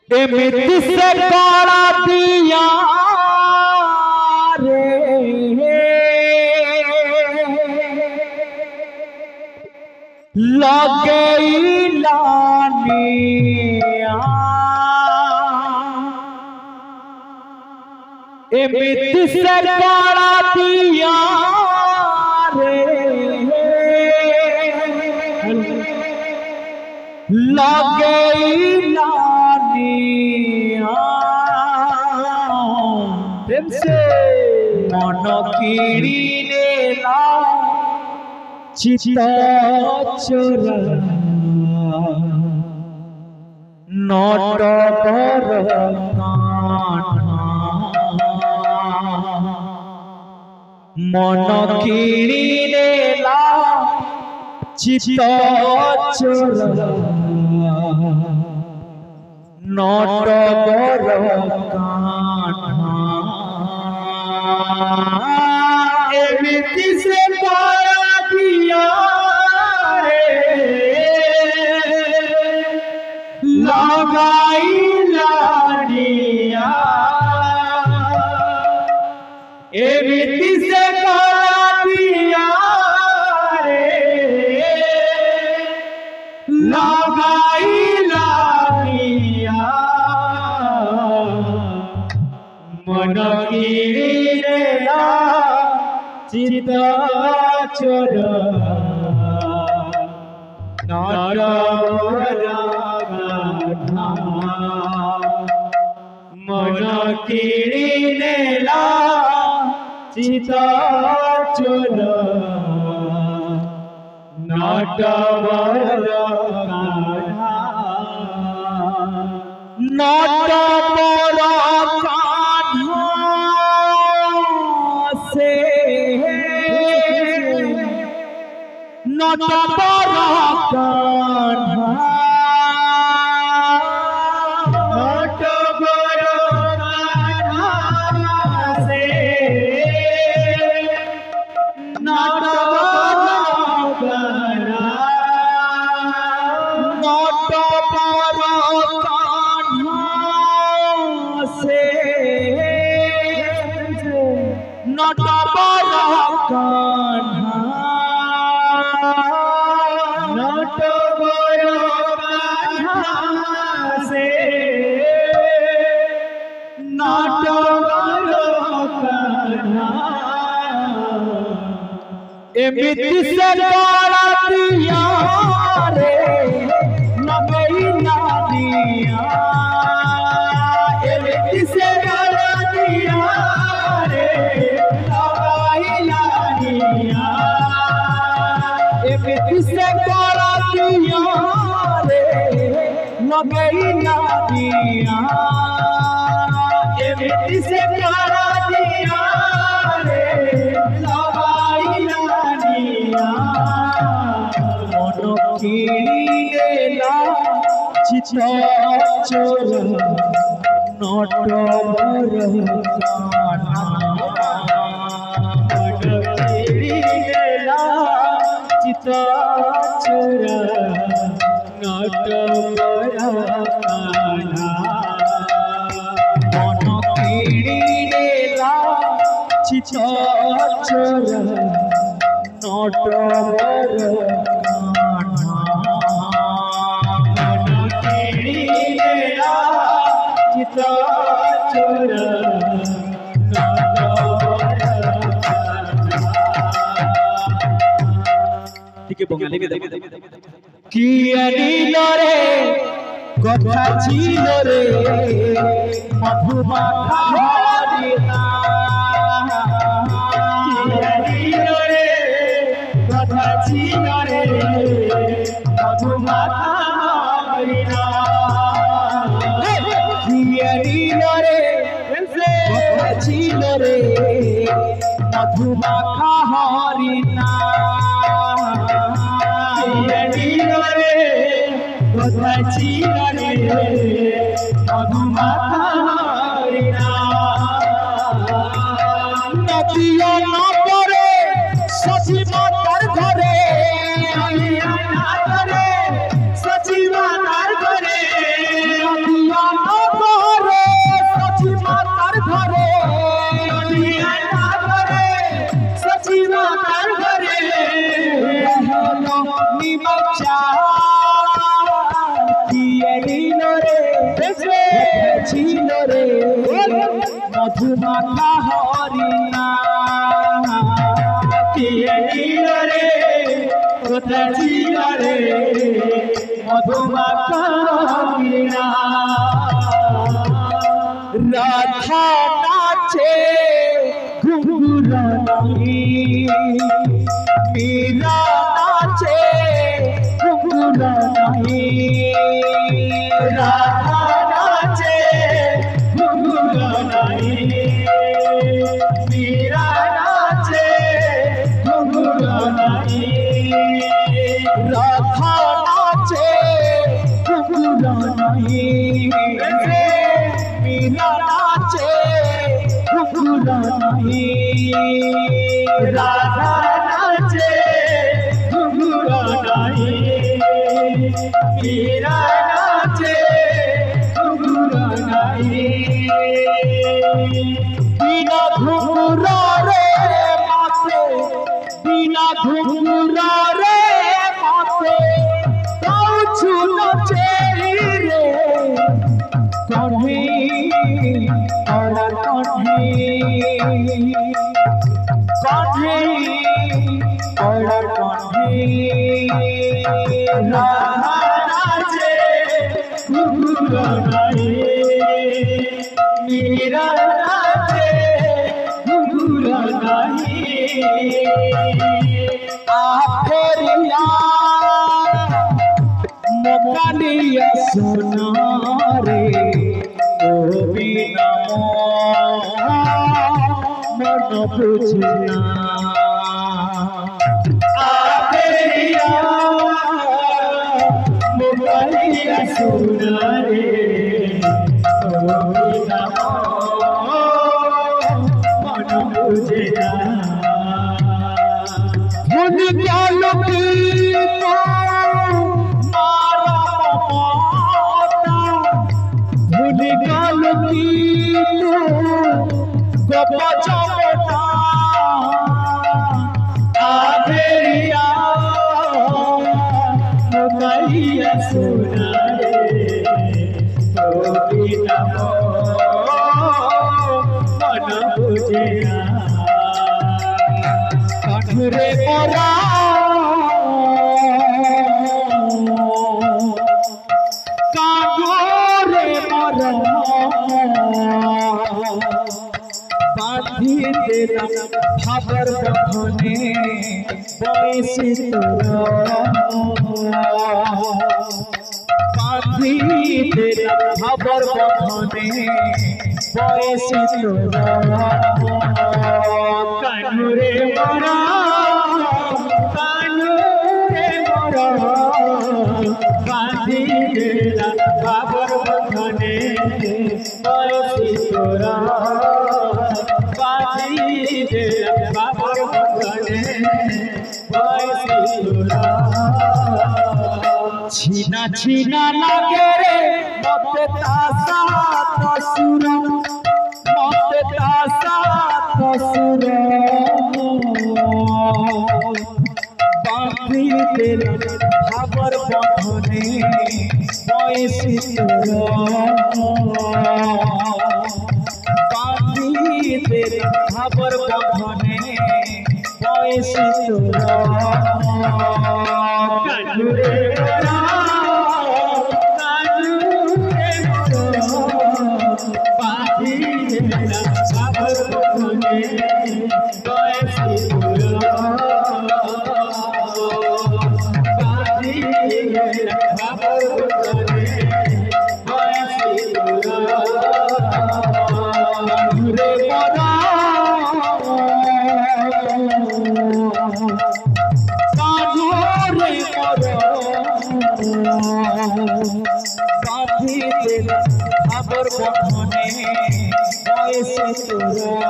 एमिति से करा दिया रे लगे लानिया एमिति से करा दिया रे लगे प्रेम से मन कीड़ीने ला चिता चोरा नट पर मन कीड़ीने ला चिता चोरा नट पर एमिति से करा दिया रे लगाई लानिया एमिति से करा दिया रे लगाई लानिया मन कीड़ीने ला चिता चोरा नट मन कीड़ीने ला चिता चोरा नट नट नट पर कान्हा नट पर कान्हा से नट पर कान्हा नट पर कान्हा से नट पर कान्हा नट पर कान्हा से नट पर कान्हा एमिति से करा दिया रे लगई लानिया एमिति से करा दिया रे लगाई लानिया एमिति से करा दिया रे लगई लानिया एमिति से करा दिया रे लगाई लानिया मन कीड़ीने ला चिता चोरा नट पर कान्हा मन कीड़ीने ला चिता चोरा नट पर कान्हा मन कीड़ीने ला चिता चोरा नट पर कान्हा मन कीड़ीने ला चिता चोरा नट पर টিকে বঙ্গালী কে দেখো কি আনিল রে কথা ছিল রে মধুমাখা হরিণা কি আনিল রে কথা ছিল রে মধুমাখা হরিণা কি আনিল রে কথা ছিল রে মধুমাখা হরিণা কথা ছিল রে মধুমাখা হরিণা নদিয়া না পরে সচিবা তার ঘরে নদিয়া না পরে সচিবা তার ঘরে নদিয়া না মধুমাখা হরিণা কিয়ে নিল রে কোথা ছিল রে মধুমাখা হরিণা রাধা নাচে ঘুঙ্গুরা নাই মীরা নাচে ঘুঙ্গুরা নাই রাধা নাচে ঘুঙ্গুরা নাই মীরা নাচে ঘুঙ্গুরা নাই রাধা নাচে ঘুঙ্গুরা নাই মীরা নাচে ঘুঙ্গুরা নাই রাধা নাচে ঘুঙ্গুরা নাই মীরা নাচে ঘুঙ্গুরা নাই বিনা ঘুঙ্গুরা রে মাতে বিনা ঘুঙ্গুরা রে মাতে তাও ছুটছে রে কণ্ঠে ওরা কণ্ঠে কণ্ঠে ওরা কণ্ঠে রাধা নাচে ঘুঙ্গুরা নাই মীরা নাচে ঘুঙ্গুরা নাই আফেরিয়া মকালিয়া সোনা রে ও বিনা মন বুঝে না আফেরিয়া মকালিয়া সোনা রে ও বিনা মন বুঝে না ভুল গেল কি ভুল গেল কি গপ চমটা আধেরিয়া মোকাইয়া সোনা রে তো বিনা মন বুঝে না কাঠুরে মোরা কাঠুরে মোরা বাঁধি দিলাম ভাবর বন্ধনে বয়সী তোরা বাঁধি দিলাম ভাবর বন্ধনে বয়সী তোরা কানুরে মোরা কানুরে মোরা বাঁধি দিলাম ভাবর বন্ধনে বয়সী তোরা বাবার বন্ধনে বয়সী তোরা ছিনা ছিনা লাগে রে মতে তাসা তসুর মতে তাসা তসুর বাঁধি দিলাম ভাবর বন্ধনে বয়সী তোরা ভাবর বন্ধনে বয়সী তোরা কানুরে মোরা কানুরে মোরা বাঁধি দিলাম ভাবর বন্ধনে বয়সী তোরা বাঁধি দিলাম ভাবর বন্ধনে বয়সী তোরা কানুরে মোরা বাঁধি দিলাম ভাবর বন্ধনে বয়সী তোরা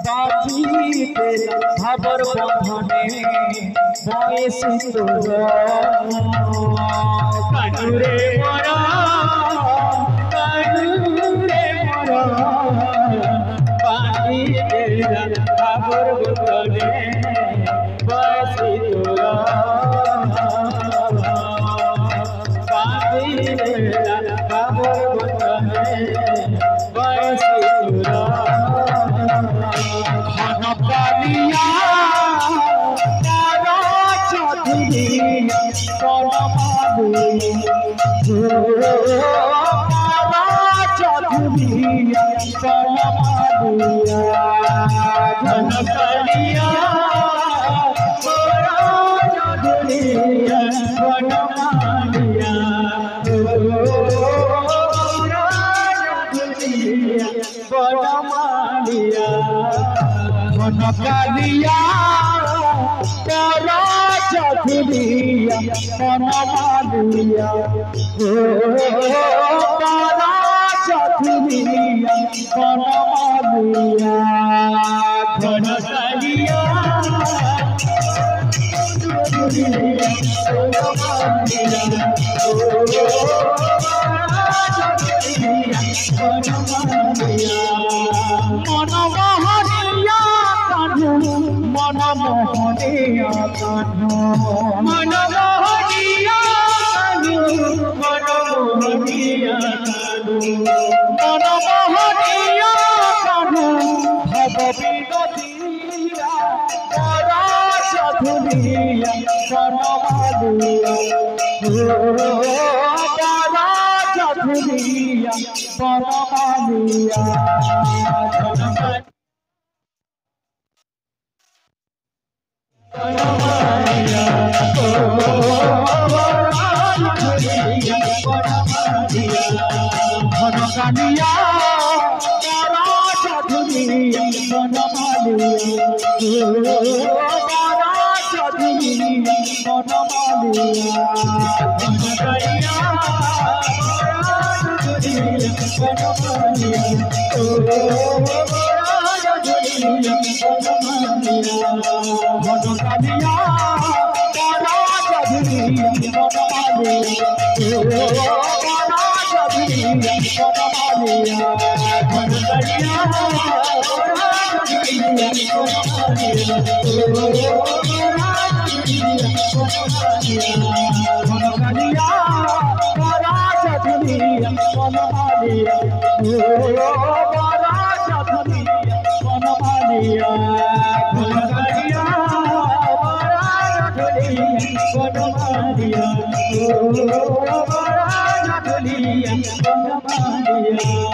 বাঁধি দিলাম ভাবর বন্ধনে বয়সী তোরা কানুরে মোরা কানুরে মোরা বাঁধি দিলাম ভাবর বন্ধনে বয়সী তোরা বাঁধি দিলাম ভাবর বন্ধনে चौधुरिया बनमालिया धनकलिया चौधुरिया बनमालिया बनमालिया धनकलिया चौधुरिया बनमालिया चौधुरिया बनमालिया धनकलिया मनमोहनिया कान्हू मनमोहनिया कान्हू मनमोहनिया कान्हू मनमोहनिया कान्हू मनमोहनिया कान्हू भव विनोदिया बड़ा चौधुरिया बनमालिया बड़ा चौधुरिया बनमालिया धनकलिया चौधुरिया बनमालिया चौधुरिया बनमालिया धनकलिया बनमालिया धनकलिया बनमालिया